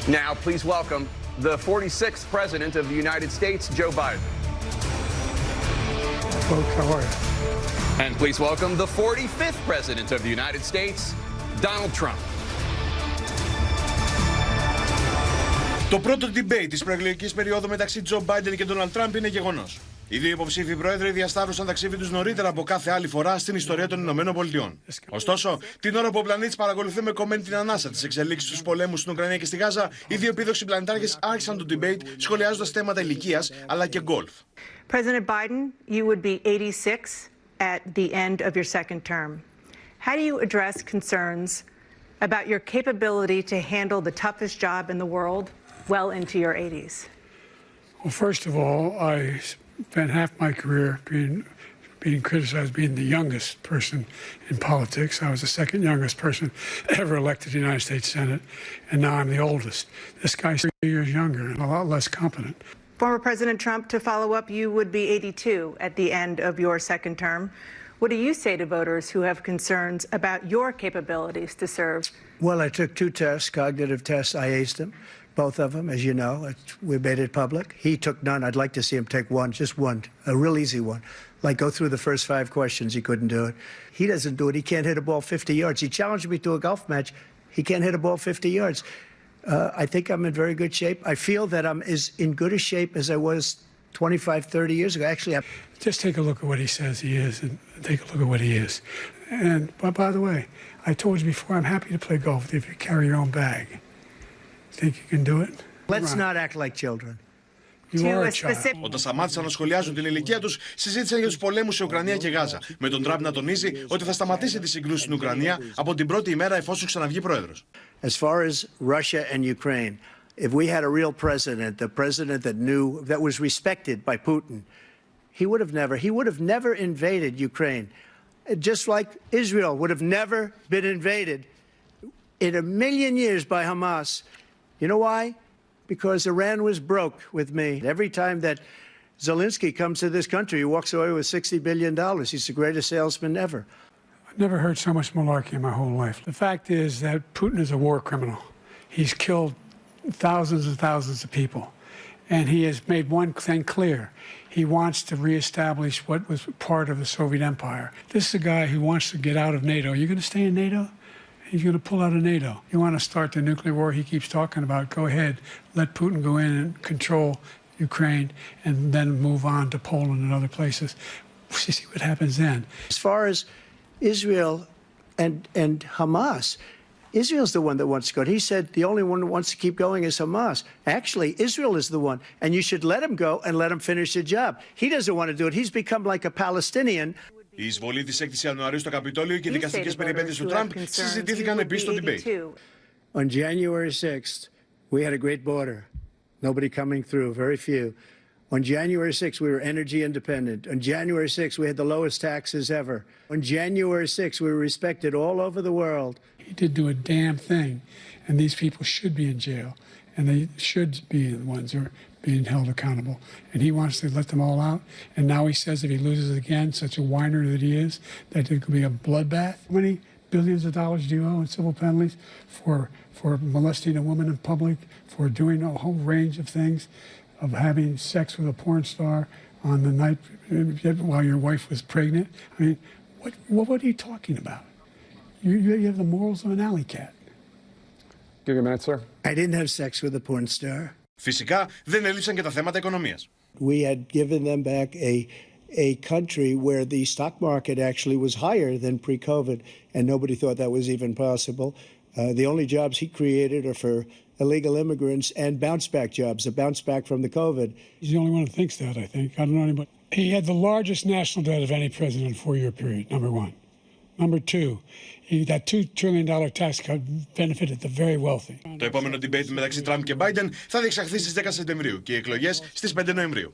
Now, please welcome the 46th President of the United States, Joe Biden. Folks, how are you? And please welcome the 45th President of the United States, Donald Trump. Το πρώτο debate της προεκλογικής περίοδου μεταξύ Τζο Μπάιντεν και Ντόναλντ Τραμπ είναι γεγονός. Οι δύο υποψήφοι πρόεδροι διασταύρωσαν τα ξύφη τους νωρίτερα από κάθε άλλη φορά στην ιστορία των ΗΠΑ. Ωστόσο, την ώρα που ο πλανήτης παρακολουθεί με κομμένη την ανάσα τις εξελίξεις στους πολέμους στην Ουκρανία και στη Γάζα, οι δύο επίδοξοι πλανητάρχες άρχισαν το debate σχολιάζοντας θέματα ηλικίας αλλά και γκολφ. President Biden, you would be 86 at the end of your second term. How do you address concerns about your capability to handle the toughest job in the world well into your 80s? Well, first of all, I spent half my career being criticized being the youngest person in politics. I was the second youngest person ever elected to the United States Senate, and now I'm the oldest. This guy's 3 years younger and a lot less competent. Former President Trump, to follow up, you would be 82 at the end of your second term. What do you say to voters who have concerns about your capabilities to serve? Well, I took 2 tests, cognitive tests. I aced them, both of them, as you know. We made it public. He took none. I'd like to see him take one, just one, a real easy one. Like go through the first 5 questions. He couldn't do it. He doesn't do it. He can't hit a ball 50 yards. He challenged me to a golf match. He can't hit a ball 50 yards. I think I'm in very good shape. I feel that I'm as in good a shape as I was 25, 30 years ago. Actually, Just take a look at what he says he is and take a look at what he is. And by the way, I told you before, I'm happy to play golf if you carry your own bag. Think you can do it? let's not act like children. You are a child. Όταν σταμάτησαν να σχολιάζουν την ηλικία τους, συζήτησαν για τους πολέμους σε Ουκρανία και Γάζα, με τον Τραμπ να τονίζει ότι θα σταματήσει τις συγκρούσεις στην Ουκρανία από την πρώτη ημέρα εφόσον ξαναβγεί πρόεδρος. As far as Russia and Ukraine, if we had a real president, the president that knew, that was respected by Putin, he would have never invaded Ukraine. Just like Israel would have never been invaded in a million years by Hamas. You know why? Because Iran was broke with me. Every time that Zelensky comes to this country, he walks away with $60 billion. He's the greatest salesman ever. I've never heard so much malarkey in my whole life. The fact is that Putin is a war criminal. He's killed thousands and thousands of people. And he has made one thing clear. He wants to reestablish what was part of the Soviet Empire. This is a guy who wants to get out of NATO. Are you going to stay in NATO? He's going to pull out of NATO. You want to start the nuclear war he keeps talking about, go ahead. Let Putin go in and control Ukraine and then move on to Poland and other places. You see what happens then. As far as Israel and Hamas, Israel's the one that wants to go. He said the only one that wants to keep going is Hamas. Actually, Israel is the one, and you should let him go and let him finish the job. He doesn't want to do it. He's become like a Palestinian. Η εισβολή της 6ης Ιανουαρίου στο Καπιτόλιο και οι δικαστικές περιπέτειες του Τραμπ συζητήθηκαν επίσης στο debate. On January 6th, we had a great border. Nobody coming through, very few. On January 6th, we were energy independent. On January 6th, we had the lowest taxes ever. On January 6th, we were respected all over the world. He did do a damn thing, and these people should be in jail, and they should be the ones who are being held accountable. And he wants to let them all out, and now he says if he loses again, such a whiner that he is, that there could be a bloodbath. How many billions of dollars do you owe in civil penalties for molesting a woman in public, for doing a whole range of things, of having sex with a porn star on the night while your wife was pregnant? I mean, what are you talking about? You have the morals of an alley cat. Give you a minute, sir. I didn't have sex with a porn star. Φυσικά δεν έλυσαν και τα θέματα οικονομίας. We had given them back a country where the stock market actually was higher than pre-COVID, and nobody thought that was even possible. The only jobs he created are for illegal immigrants and bounce-back jobs, a bounce-back from the COVID. He's the only one that thinks that, I think. I don't know anybody. He had the largest national debt of any president in a 4-year period, number one. Number two, that $2 trillion tax cut benefited the very wealthy. Το επόμενο debate μεταξύ Τραμπ και Μπάιντεν θα διεξαχθεί στις 10 Σεπτεμβρίου και οι εκλογές στις 5 Νοεμβρίου.